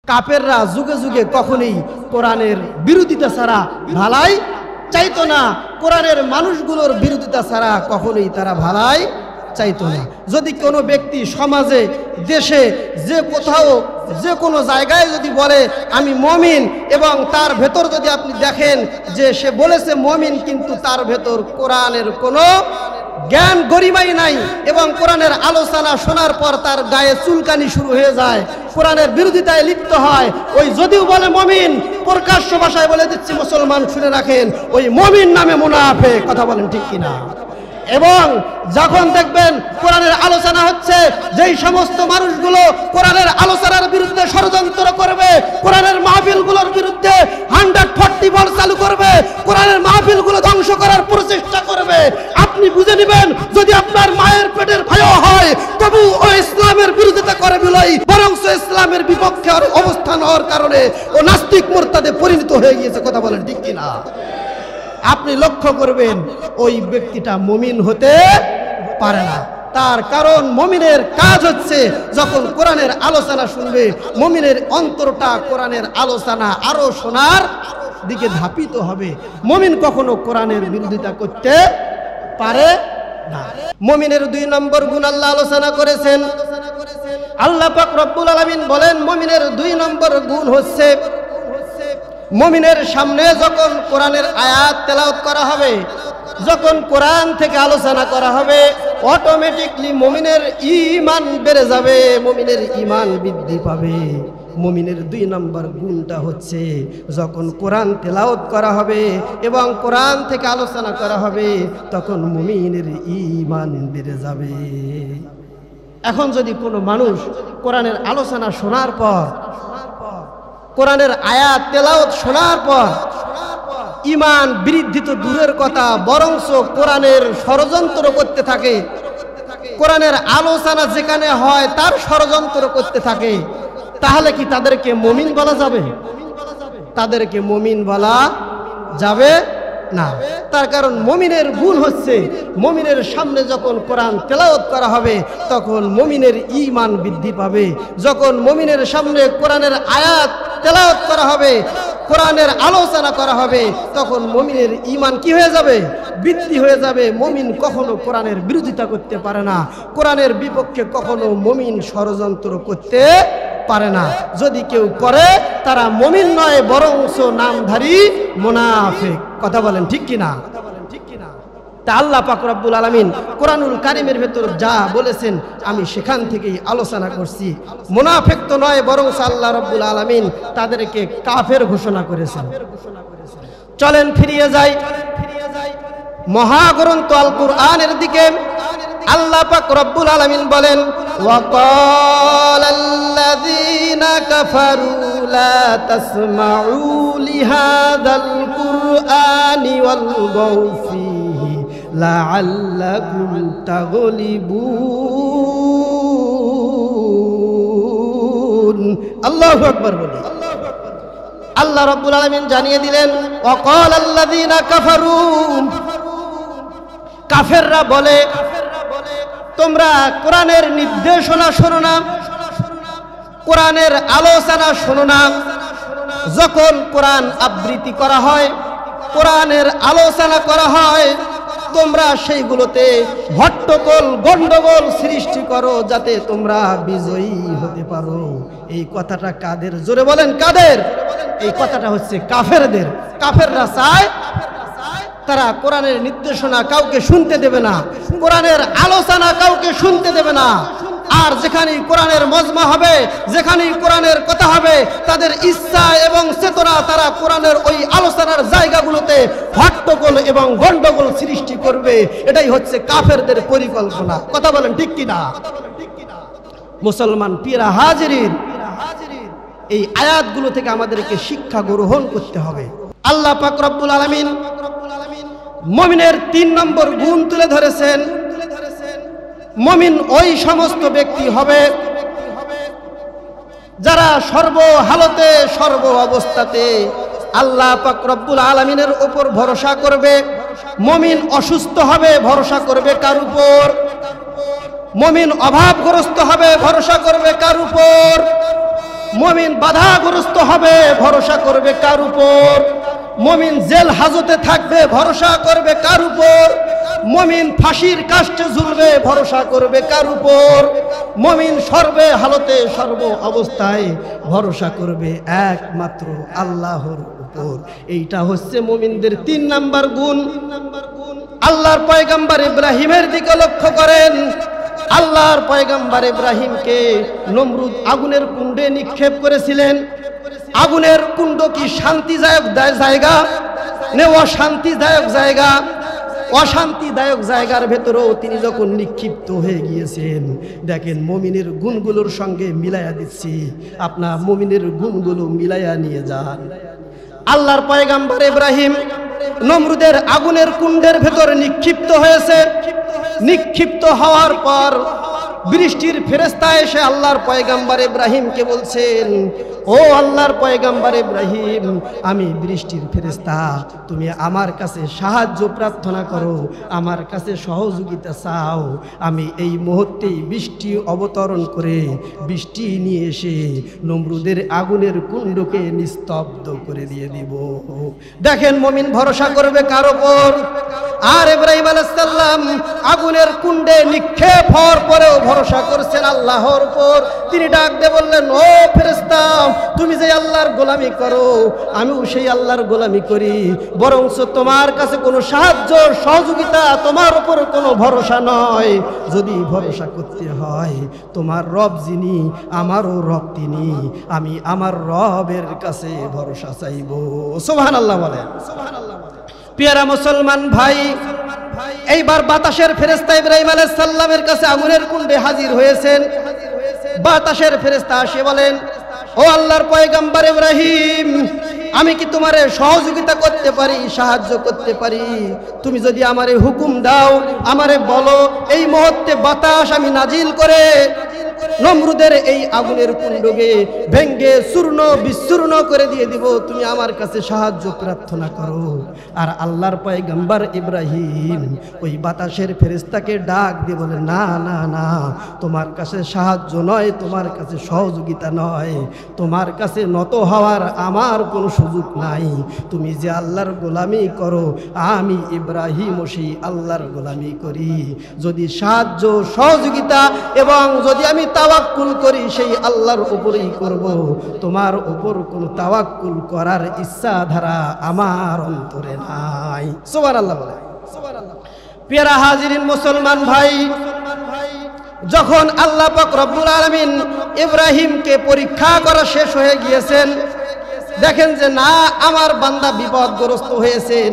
কাফেররা যুগে যুগে কখনোই কোরআনের বিরোধিতা ছাড়া ভালাই চাইতো না, কোরআনের মানুষগুলোর বিরোধিতা ছাড়া কখনোই তারা ভালাই চাইতো না। যদি কোনো ব্যক্তি সমাজে, দেশে, যে কোথাও, যে কোনো জায়গায় যদি বলে আমি মুমিন, এবং তার ভেতর যদি আপনি দেখেন যে সে বলেছে মুমিন কিন্তু তার ভেতর কোরআনের কোনো জ্ঞান গরিমাই নাই, এবং কোরআনের আলোচনা শোনার পর তার গায়ে চুলকানি শুরু হয়ে যায়, কোরআনের বিরোধিতায় লিপ্ত হয়, ওই যদিও বলে মুমিন, প্রকাশ্য ভাষায় বলে দিচ্ছি মুসলমান শুনে রাখেন, ওই মুমিন নামে মুনাফিক। কথা বলেন ঠিক কিনা? এবং যখন দেখবেন কোরআনের আলোচনা হচ্ছে, যেই সমস্ত মানুষগুলো কোরআনের আলোচনার বিরুদ্ধে ষড়যন্ত্র করবে, কোরআনের মাহফিলগুলোর বিরুদ্ধে 140 ভোল্ট চালু করবে, কোরআনের মাহফিলগুলো ধ্বংস করার প্রচেষ্টা করবে, আপনি বুঝে নেবেন যদি আপনার মায়ের পেটের ভাইও হয় তবু ও ইসলামের বিরোধিতা করে বলেই বরং ইসলামের বিপক্ষে অবস্থান হওয়ার কারণে ও নাস্তিক মুরতাদে পরিণত হয়ে গিয়েছে। কথা বলেন ঠিক কিনা? আপনি লক্ষ্য করবেন ওই ব্যক্তিটা মুমিন হতে পারে না। তার কারণ মুমিনের কাজ হচ্ছে যখন কোরআনের আলোচনা শুনবে, মুমিনের অন্তরটা কোরআনের আলোচনা আরো শোনার দিকে ধাপিত হবে। মুমিন কখনো কোরআনের বিরোধিতা করতে পারে না। মুমিনের 2 নম্বর গুণ আল্লাহ আলোচনা করেছেন। আল্লাহ পাক রব্বুল আলামিন বলেন মুমিনের 2 নম্বর গুণ হচ্ছে মুমিনের সামনে যখন কোরআনের আয়াত তেলাওয়াত করা হবে, যখন কোরআন থেকে আলোচনা করা হবে, অটোমেটিকলি মুমিনের ঈমান বেড়ে যাবে, মুমিনের ঈমান বৃদ্ধি পাবে। মুমিনের 2 নম্বর গুণটা হচ্ছে যখন কোরআন তেলাওয়াত করা হবে এবং কোরআন থেকে আলোচনা করা হবে তখন মুমিনের ঈমান বেড়ে যাবে। এখন যদি কোনো মানুষ কোরআনের আলোচনা শোনার পর, কোরআনের আয়াত তেলাওয়াত শোনার পর ঈমান বৃদ্ধি তো দূরের কথা, বরঞ্চ কোরআনের ষড়যন্ত্র করতে থাকে, কোরআনের আলোচনা যেখানে হয় তার ষড়যন্ত্র করতে থাকে, তাহলে কি তাদেরকে মুমিন বলা যাবে? তাদেরকে মুমিন বলা যাবে না। তার কারণ মুমিনের গুণ হচ্ছে মুমিনের সামনে যখন কোরআন তেলাওয়াত করা হবে তখন মুমিনের ঈমান বৃদ্ধি পাবে। যখন মুমিনের সামনে কোরআনের আয়াত তেলাওয়াত করা হবে, কোরআনের আলোচনা করা হবে, তখন মুমিনের ঈমান কি হয়ে যাবে? বৃদ্ধি হয়ে যাবে। মুমিন কখনো কোরআনের বিরোধিতা করতে পারে না, কোরআনের বিপক্ষে কখনো মুমিন ষড়যন্ত্র করতে পারে না। যদি কেউ করে তারা মুমিন নয় বরঞ্চ নামধারী মুনাফিক। কথা বলেন ঠিক কিনা? তা আল্লাহ পাক রব্বুল আলামিন কোরআনুল কারীমের ভেতর যা বলেছেন আমি সেখান থেকেই আলোচনা করছি। মুনাফিক তো নয় বরঞ্চ আল্লাহ রব্বুল আলামিন তাদেরকে কাফের ঘোষণা করেছেন। চলেন ফিরিয়ে যাই মহাগ্রন্থ আল কুরআনের দিকে। আল্লাহ পাক রব্বুল আলামিন বলেন ওয়াকালাল্লাযীনা কাফারু লা তাসমাউ লিহাযাল কুরআনি ওয়ালগাউ ফীহি লাআল্লাকুম তাগলিবুন। আল্লাহু আকবার বলি। আল্লাহ রাব্বুল আলামিন জানিয়ে দিলেন ওয়াকালাল্লাযীনা কাফারু, কাফেররা বলে তোমরা কোরআনের নির্দেশনা শোনো না, কোরআনের আলোচনা শোনো না। যখন কোরআন আবৃত্তি করা হয়, কোরআনের আলোচনা করা হয়, তোমরা সেইগুলোতে হট্টগোল গন্ডগোল সৃষ্টি করো যাতে তোমরা বিজয়ী হতে পারো। এই কথাটা কাদের? জোরে বলেন কাদের? এই কথাটা হচ্ছে কাফেরদের। কাফেররা চায় তারা কোরআনের নির্দেশনা কাউকে শুনতে দেবে না, কোরআনের আলোচনা কাউকে শুনতে দেবে না। আর যেখানেই কোরআনের মজমা হবে, যেখানেই কোরআনের কথা হবে, তাদের ইচ্ছা এবং চেতনা তারা কোরআনের ওই আলোচনার জায়গাগুলোতে হট্টগোল এবং গন্ডগোল সৃষ্টি করবে। এটাই হচ্ছে কাফেরদের পরিকল্পনা। কথা বলেন ঠিক কিনা? মুসলমান পীরা হাজিরিন, এই আয়াতগুলো থেকে আমাদেরকে শিক্ষা গ্রহণ করতে হবে। আল্লাহ পাক রব্বুল আলামিন মুমিনের 3 নম্বর গুণ তুলে ধরেছেন। মুমিন ওই সমস্ত ব্যক্তি হবে যারা সর্ব হালতে সর্ব অবস্থাতে আল্লাহ পাক রব্বুল আলামিনের উপর ভরসা করবে। মুমিন অসুস্থ হবে, ভরসা করবে কার উপর? মুমিন অভাবগ্রস্ত হবে, ভরসা করবে কার উপর? মুমিন বাধাগ্রস্ত হবে, ভরসা করবে কার উপর? মুমিন জেল হাজতে থাকবে, ভরসা করবে কার উপর? মুমিন ফাঁসির কাষ্টে ঝুলবে, ভরসা করবে কার উপর? মুমিন সর্বে হালতে সর্ব অবস্থায় ভরসা করবে একমাত্র আল্লাহর উপর। এইটা হচ্ছে মুমিনদের 3 নাম্বার গুণ। আল্লাহর পয়গম্বর ইব্রাহিমের দিকে লক্ষ্য করেন। আল্লাহর পয়গম্বর ইব্রাহিমকে নমরুদ আগুনের কুণ্ডে নিক্ষেপ করেছিলেন। আগুনের কুণ্ড কি শান্তিদায়ক জায়গা না অশান্তিদায়ক জায়গা? অশান্তিদায়ক জায়গার ভেতরেও তিনি যখন নিক্ষিপ্ত হয়ে গিয়েছেন, দেখেন মুমিনের গুণগুলোর সঙ্গে মিলাইয়া দিচ্ছি, আপনার মুমিনের গুণগুলো মিলাইয়া নিয়ে যান। আল্লাহর পয়গম্বর ইব্রাহিম নমরুদের আগুনের কুণ্ডের ভেতরে নিক্ষিপ্ত হয়েছে। নিক্ষিপ্ত হওয়ার পর বৃষ্টির ফেরেশতা এসে আল্লাহর পয়গম্বর ইব্রাহিমকে বলছেন, ও আল্লাহর পয়গম্বর ইব্রাহিম, আমি বৃষ্টির ফেরেশতা, তুমি আমার কাছে সাহায্য প্রার্থনা করো, আমার কাছে সহযোগিতা চাও। আমি এই মুহূর্তেই বৃষ্টি অবতরণ করে বৃষ্টি নিয়ে এসে নমরুদের আগুনের কুণ্ডকে নিস্তব্ধ করে দিয়ে দিব। দেখেন মুমিন ভরসা করবে কার উপর? আর ইব্রাহিম আলাইহিস সালাম আগুনের কুণ্ডে নিক্ষেপ হওয়ার পরেও ভরসা করছেন আল্লাহর উপর। তিনি ডাক দিয়ে বললেন, ও ফেরেশতা, তুমি যে আল্লাহর গোলামি করো, আমিও সেই আল্লাহর গোলামি করি, বরঞ্চ তোমার কাছে কোনো সাহায্য সহযোগিতা, তোমার উপর কোনো ভরসা নয়। যদি ভরসা করতে হয়, তোমার রব যিনি, আমারও রব তিনি, আমি আমার রবের কাছে ভরসা চাইব। সুবহানাল্লাহ বলেন। প্রিয় মুসলমান ভাই, এইবার বাতাসের ফেরেশতা ইব্রাহিম আলাইহিস সালামের কাছে আগুনের কুণ্ডে হাজির হয়েছেন। বাতাসের ফেরেশতা এসে বলেন, ও আল্লাহর পয়গম্বর ইব্রাহিম, আমি কি তোমারে সহযোগিতা করতে পারি, সাহায্য করতে পারি? তুমি যদি আমারে হুকুম দাও, আমারে বলো, এই মুহূর্তে বাতাস আমি নাজিল করে নমরুদের এই আগুনের কুণ্ডকে ভেঙ্গে চূর্ণ বিচূর্ণ করে দিয়ে দিব। তুমি আমার কাছে সাহায্য প্রার্থনা করো। আর আল্লাহর পয়গম্বর ইব্রাহিম ওই বাতাসের ফেরেশতাকে ডাক দিয়ে বলে, না না না, তোমার কাছে সাহায্য নয়, তোমার কাছে সহযোগিতা নয়, তোমার কাছে নত হওয়ার আমার কোনো সুযোগ নাই। তুমি যে আল্লাহর গোলামি করো, আমি ইব্রাহিমও সেই আল্লাহর গোলামি করি। যদি সাহায্য সহযোগিতা এবং যদি আমি তাওয়াক্কুল করি, সেই আল্লাহর উপরেই করব। তোমার উপর কোনো তাওয়াক্কুল করার ইচ্ছা ধারা আমার অন্তরে নাই। সুবহানাল্লাহ বলে। প্রিয় হাজিরিন মুসলমান ভাই, যখন আল্লাহ পাক রব্বুল আলামিন ইব্রাহিমকে পরীক্ষা করা শেষ হয়ে গিয়েছেন, দেখেন যে না, আমার বান্দা বিপদগ্রস্ত হয়েছেন,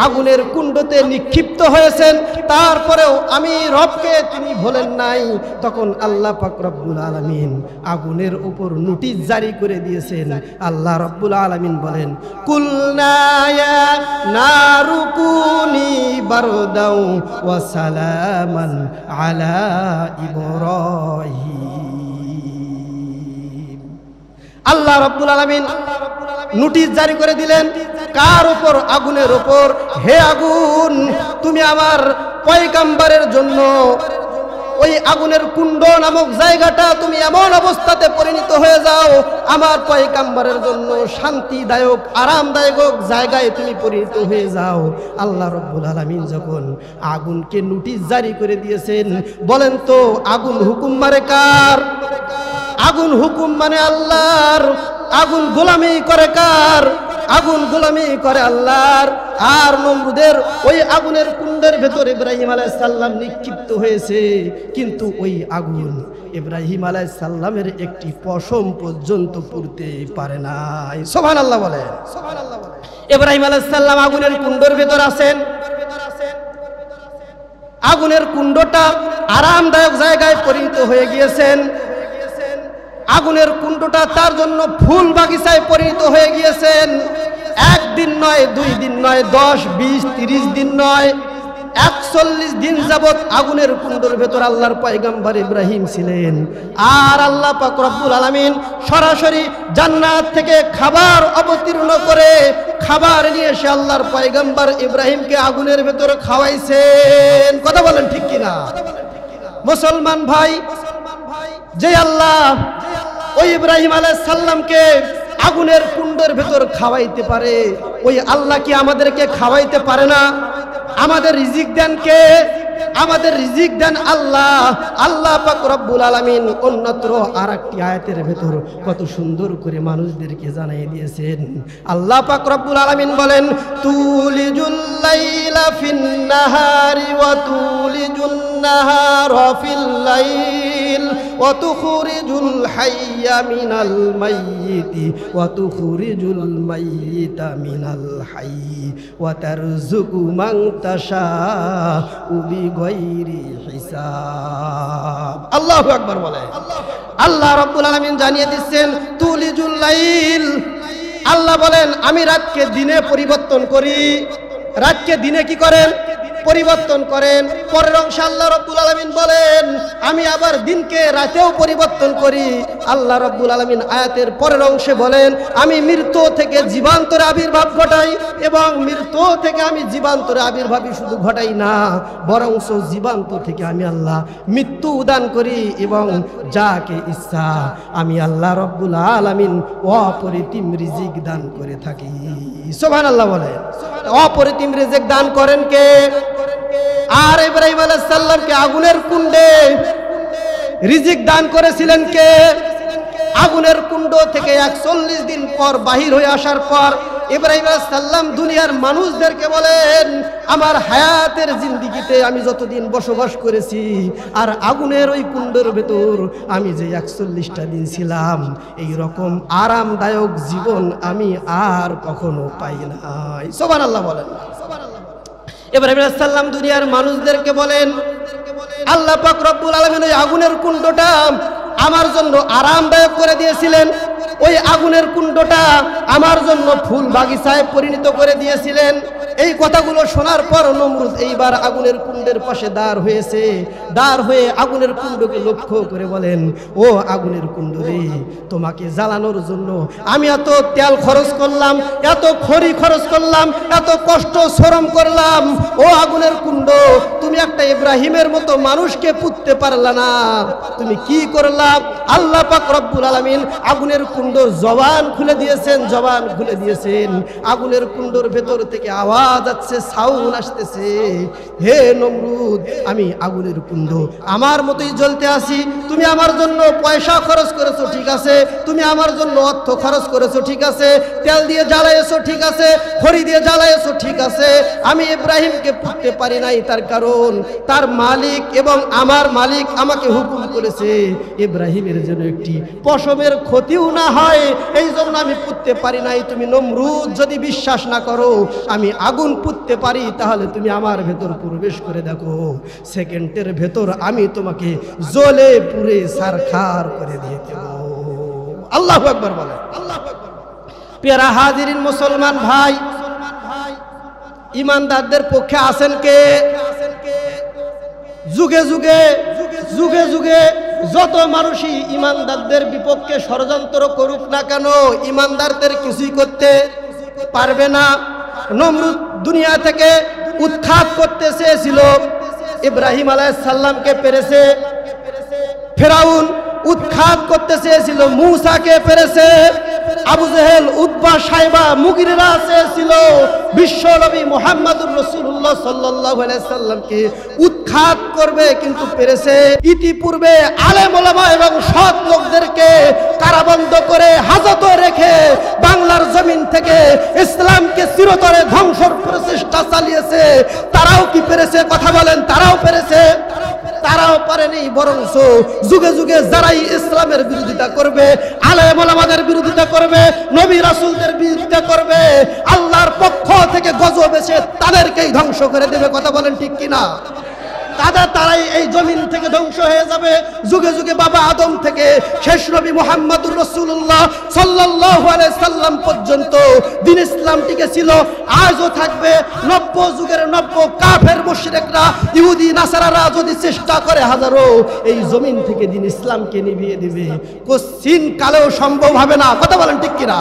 আগুনের কুণ্ডতে নিক্ষিপ্ত হয়েছেন, তারপরেও আমি রবকে তিনি ভোলেন নাই। তখন আল্লাহ পাক রব্বুল আলামিন আগুনের উপর নোটিশ জারি করে দিয়েছেন। আল্লাহ রব্বুল আলামিন বলেন, কুলনা ইয়া নারু কুনি বারদাও ওয়া সালামান আলা ইব্রাহিম। আল্লাহ রব্বুল আলামিন নোটিশ জারি করে দিলেন, কার উপর? আগুনের উপর। হে আগুন, তুমি আমার পয়গম্বরের জন্য ওই আগুনের কুণ্ড নামক জায়গাটা তুমি এমন অবস্থাতে পরিণত হয়ে যাও, আমার পয়গম্বরের জন্য শান্তিদায়ক আরামদায়ক জায়গায় তুমি পরিণত হয়ে যাও। আল্লাহ রাব্বুল আলামিন যখন আগুনকে নোটিশ জারি করে দিয়েছেন, বলেন তো আগুন হুকুম মানে কার? আগুন হুকুম মানে আল্লাহর। আগুন গোলামি করে কার? আগুন গোলামি করে আল্লাহর। আর নমরুদের ওই আগুনের কুণ্ডের ভেতর ইব্রাহিম আলাইহিস সালাম নিক্ষিপ্ত হয়েছে, কিন্তু ওই আগুন ইব্রাহিম আলাইহিস সালামের একটি পশম পর্যন্ত পুড়তে পারে নাই। সুবহানাল্লাহ বলেন। ইব্রাহিম আলাইহিস সালাম আগুনের কুণ্ডের ভেতর আছেন। আগুনের কুণ্ডটা আরামদায়ক জায়গায় পরিণত হয়ে গিয়েছেন। আগুনের কুণ্ডটা তার জন্য ফুল বাগিচায় পরিণত হয়ে গিয়েছেন। একদিন নয়, 2 দিন নয়, 10, 20, 30 দিন নয়, 41 দিন যাবত আগুনের কুণ্ডের ভেতর আল্লাহর পয়গম্বর ইব্রাহিম ছিলেন। আর আল্লাহ পাক রব্বুল আলামিন সরাসরি জান্নাত থেকে খাবার অবতীর্ণ করে খাবার নিয়ে এসে আল্লাহর পয়গম্বর ইব্রাহিমকে আগুনের ভেতর খাওয়াইছেন। কথা বলেন ঠিক কিনা মুসলমান ভাই? যে আল্লাহ ওই ইব্রাহিম আলাইহিস সালামকে আগুনের কুণ্ডের ভেতর খাওয়াইতে পারে, ওই আল্লাহ কি আমাদেরকে খাওয়াইতে পারে না? আমাদের রিজিক দেন কে? আমাদের রিজিক দেন আল্লাহ। আল্লাহ পাক রব্বুল আলামিন অন্যত্র আরেকটি আয়াতের ভেতর কত সুন্দর করে মানুষদেরকে জানিয়ে দিয়েছেন। আল্লাহ পাক রব্বুল আলামিন বলেন, তুলিজুল লাইলা ফিন নাহারি ওয়া তুলিজুন নাহারা ফিল লাইল ওয়া তুখরিজুল হাইয়া মিনাল মাইয়িতি ওয়া তুখরিজুল মাইয়িতা মিনাল হাইয়্যি ওয়া তারযুকু মান তাশাউ বিগাইরি হিসাব। আল্লাহু আকবার বলে। আল্লাহ রাব্বুল আলামিন জানিয়ে দিচ্ছেন তুলিজুল লাইল, আল্লাহ বলেন আমি রাতকে দিনে পরিবর্তন করি। রাতকে দিনে কি করেন? পরিবর্তন করেন। পরের অংশে আল্লাহ রাব্বুল আলামিন বলেন আমি আবার দিনকে রাতেও পরিবর্তন করি। আল্লাহ রাব্বুল আলামিন আয়াতের পরের অংশে বলেন আমি মৃত্যু থেকে জীবান্তর আবির্ভাব ঘটাই, এবং মৃত্যু থেকে আমি জীবান্তর আবির্ভাবই শুধু ঘটাই না, বরং জীবান্ত থেকে আমি আল্লাহ মৃত্যু দান করি, এবং যাকে ইচ্ছা আমি আল্লাহ রাব্বুল আলামিন অপরিতিম রিজিক দান করে থাকি। সুবহানাল্লাহ বলে। অপরিতিম রিজিক দান করেন কে? আর ইব্রাহিম আলাইহিস সালামকে আগুনের কুণ্ডে রিজিক দান করেছিলেন কে? আগুনের কুণ্ড থেকে 41 দিন পর বাহির হয়ে আসার পর ইব্রাহিম আলাইহিস সালাম দুনিয়ার মানুষদেরকে বলেন আমার হায়াতের জিন্দেগিতে আমি যতদিন বসবাস করেছি আর আগুনের ওই কুণ্ডের ভেতর আমি যে 41টা দিন ছিলাম, এই রকম আরামদায়ক জীবন আমি আর কখনো পাই নাই। সুবহানাল্লাহ বলেন। ইব্রাহিম আলাইহিস সালাম দুনিয়ার মানুষদেরকে বলেন আল্লাহ পাক রব্বুল আলামিন ওই আগুনের কুণ্ডটা আমার জন্য আরামদায়ক করে দিয়েছিলেন। ওই আগুনের কুণ্ডটা আমার জন্য ফুল বাগিচায় পরিণত করে দিয়েছিলেন। এই কথাগুলো শোনার পর নমরুদ এইবার আগুনের কুণ্ডের পাশে দাঁড় হয়েছে। দাঁড় হয়ে আগুনের কুণ্ডকে লক্ষ্য করে বলেন ও আগুনের কুণ্ড রে, তোমাকে জ্বালানোর জন্য আমি এত তেল খরচ করলাম, এত খড়ি খরচ করলাম, এত কষ্ট শ্রম করলাম। ও আগুনের কুণ্ড, তুমি একটা ইব্রাহিমের মতো মানুষকে পুঁততে পারলা না, তুমি কি করলাম? আল্লাহ পাক রব্বুল আলামিন আগুনের কুণ্ডর জবান খুলে দিয়েছেন, জবান খুলে দিয়েছেন। আগুনের কুণ্ডর ভেতর থেকে আওয়াজ যাচ্ছে, সাউন্ড আসতেছে, হে নমরুদ আমি আগুনের কুণ্ড আমার মতোই জ্বলতে আসি। তুমি আমার জন্য পয়সা খরচ করেছো ঠিক আছে, তুমি আমার জন্য অর্থ খরচ করেছো ঠিক আছে, তেল দিয়ে জ্বালাইছো ঠিক আছে, খড়ি দিয়ে জ্বালাইছো ঠিক আছে, আমি ইব্রাহিমকে পুঁততে পারি নাই। তার কারণ তার মালিক এবং আমার মালিক আমাকে হুকুম করেছে ইব্রাহিমের জন্য একটি পশমের ক্ষতিও না হয়, এই জন্য আমি পুঁততে পারি নাই। তুমি নমরুদ যদি বিশ্বাস না করো আমি আগুন পুঁততে পারি, তাহলে তুমি আমার ভেতর প্রবেশ করে দেখো, সেকেন্ডের ভেতর আমি তোমাকে জ্বলে পুড়ে ছারখার করে দিয়ে দেব। আল্লাহু আকবার বলে। প্যারা হাজিরিন মুসলমান ভাই, ইমানদারদের পক্ষে আছেন কে? যুগে যুগে যুগে যুগে যত মানুষই ইমানদারদের বিপক্ষে ষড়যন্ত্র করুক না কেন, ইমানদারদের কিছুই করতে পারবে না। নমরুদ দুনিয়া থেকে উৎখাত করতে চেয়েছিল, ইব্রাহিম আলাইহিস সালামকে পেরেছে। ফেরাউন উৎখাত করতে চেয়েছিল, মূসাকে পেরেছে। আবু জেহেল, উতবা, সাইবা, মুগিরেরা চেয়েছিল বিশ্ব নবী মুহাম্মদুর রাসূলুল্লাহ সাল্লাল্লাহু আলাইহি সাল্লামকে উৎখাত করবে, কিন্তু পেরেছে। ইতিপূর্বে আলেম ওলামা এবং সৎ লোকদেরকে কারাবন্ধ করে হাজতে রেখে বাংলার জমিন থেকে ইসলামকে চিরতরে ধ্বংসের প্রচেষ্টা চালিয়েছে। তারাও কি পেরেছে? কথা বলেন, তারাও পেরেছে? তারাও পারেনি, বরং যুগে যুগে যারাই ইসলামের বিরোধিতা করবে, আলেম ওলামাদের বিরোধিতা করবে, নবী রাসূলদের বিরোধিতা করবে, আল্লাহর পক্ষ থেকে গজব এসে তাদেরকেই ধ্বংস করে দেবে। কথা বলেন ঠিক কিনা? তারাই এই জমিন থেকে ধ্বংস হয়ে যাবে। যুগে যুগে বাবা আদম থেকে শেষ নবী মুহাম্মদুর রাসূলুল্লাহ সাল্লাল্লাহু আলাইহি সাল্লাম পর্যন্ত দ্বীন ইসলাম টিকে ছিল, আজও থাকবে। নব্য যুগের নব্য কাফের মুশরিকরা, ইহুদি নাসারারা যদি চেষ্টা করে হাজারো এই জমিন থেকে দ্বীন ইসলামকে নিভিয়ে দিবে, কোশ্চিন কালেও সম্ভব হবে না। কথা বলেন ঠিক কিনা?